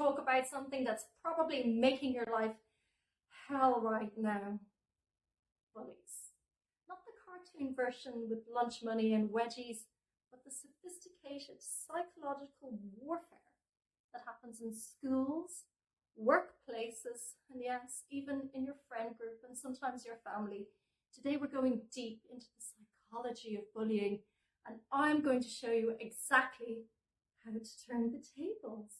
talk about something that's probably making your life hell right now. Bullies. Not the cartoon version with lunch money and wedgies, but the sophisticated psychological warfare that happens in schools, workplaces, and yes, even in your friend group and sometimes your family. Today we're going deep into the psychology of bullying, and I'm going to show you exactly how to turn the tables.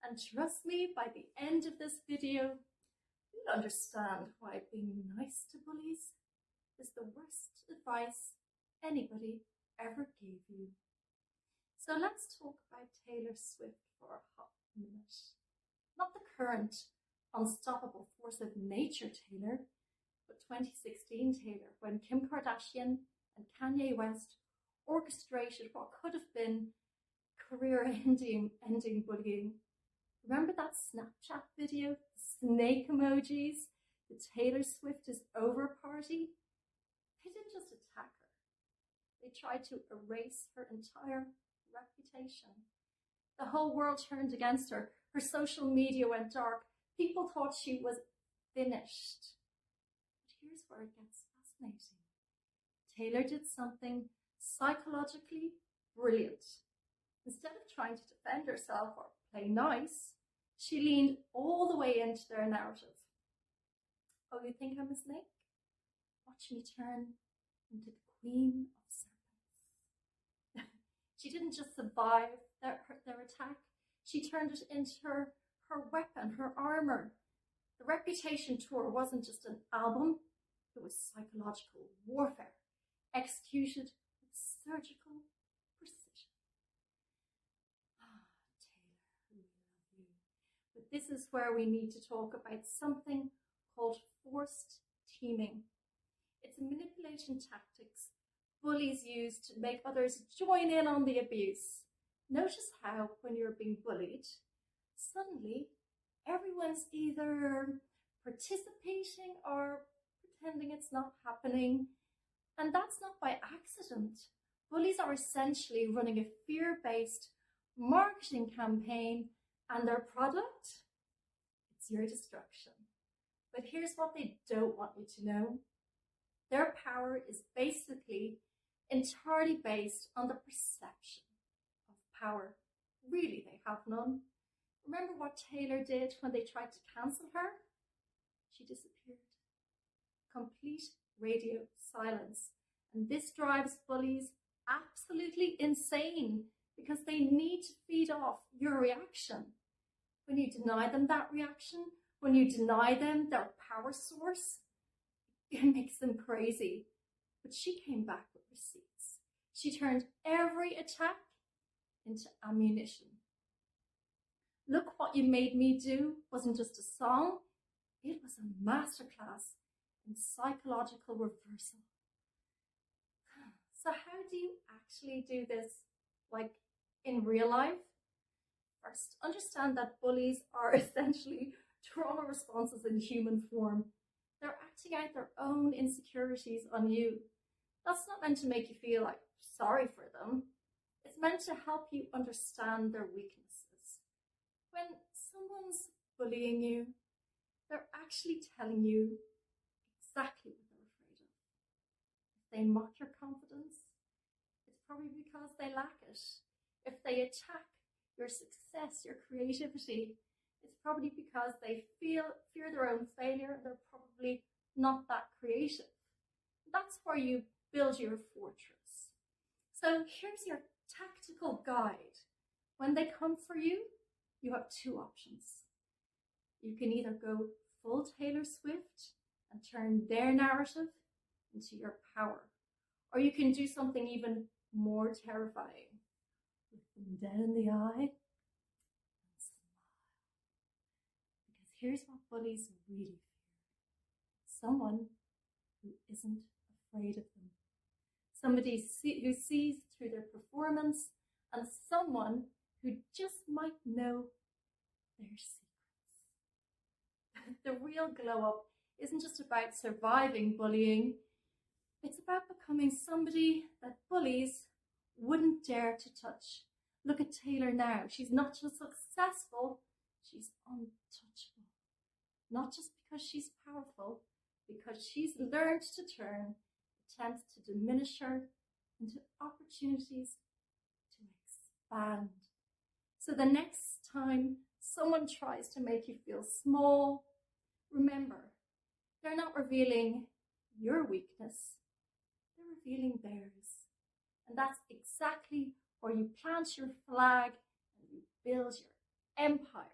And trust me, by the end of this video, you'll understand why being nice to bullies is the worst advice anybody ever gave you. So let's talk about Taylor Swift for a hot minute. Not the current unstoppable force of nature Taylor, but 2016 Taylor, when Kim Kardashian and Kanye West orchestrated what could have been career-ending bullying. Remember that Snapchat video, the snake emojis, the Taylor Swift is over party? They didn't just attack her. They tried to erase her entire reputation. The whole world turned against her. Her social media went dark. People thought she was finished. But here's where it gets fascinating. Taylor did something psychologically brilliant. Instead of trying to defend herself or play nice, she leaned all the way into their narrative. Oh, you think I'm a snake? Watch me turn into the queen of serpents. She didn't just survive their attack, she turned it into her weapon, her armor. The Reputation tour wasn't just an album, it was psychological warfare, executed with surgical precision. Taylor, we love you. But this is where we need to talk about something called forced teaming. It's a manipulation tactics bullies use to make others join in on the abuse. Notice how when you're being bullied, suddenly everyone's either participating or pretending it's not happening. And that's not by accident. Bullies are essentially running a fear-based marketing campaign, and their product? It's your destruction. But here's what they don't want you to know. Their power is basically entirely based on the perception of power. Really, they have none. Remember what Taylor did when they tried to cancel her? She disappeared. Complete radio silence. And this drives bullies absolutely insane because they need to feed off your reaction. When you deny them that reaction, when you deny them their power source, it makes them crazy. But she came back with receipts. She turned every attack into ammunition. Look What You Made Me Do wasn't just a song, it was a masterclass in psychological reversal. So how do you actually do this, like in real life? First, understand that bullies are essentially trauma responses in human form. They're acting out their own insecurities on you. That's not meant to make you feel like sorry for them. It's meant to help you understand their weaknesses. When someone's bullying you, they're actually telling you exactly what they're afraid of. If they mock your confidence, it's probably because they lack it. If they attack your success, your creativity, it's probably because they fear their own failure and they're probably not that creative. That's where you build your fortress. So here's your tactical guide. When they come for you, you have two options. You can either go full Taylor Swift and turn their narrative into your power, or you can do something even more terrifying. Look them dead in the eye and smile. Because here's what bullies really fear. Someone who isn't afraid of them. Somebody who sees through their performance, and someone who just might know their secrets. The real glow up isn't just about surviving bullying, it's about becoming somebody that bullies wouldn't dare to touch. Look at Taylor now. She's not just successful, she's untouchable. Not just because she's powerful, because she's learned to turn attempts to diminish her into opportunities to expand. So the next time someone tries to make you feel small, remember, they're not revealing your weakness, they're revealing theirs. And that's exactly where you plant your flag and you build your empire.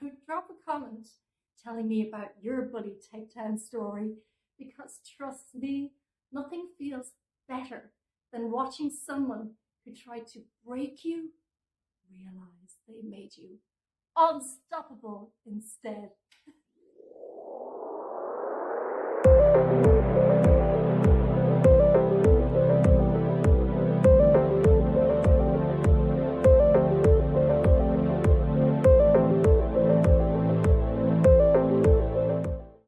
So drop a comment telling me about your bully takedown story, because trust me, nothing feels better than watching someone who tried to break you realize they made you unstoppable instead.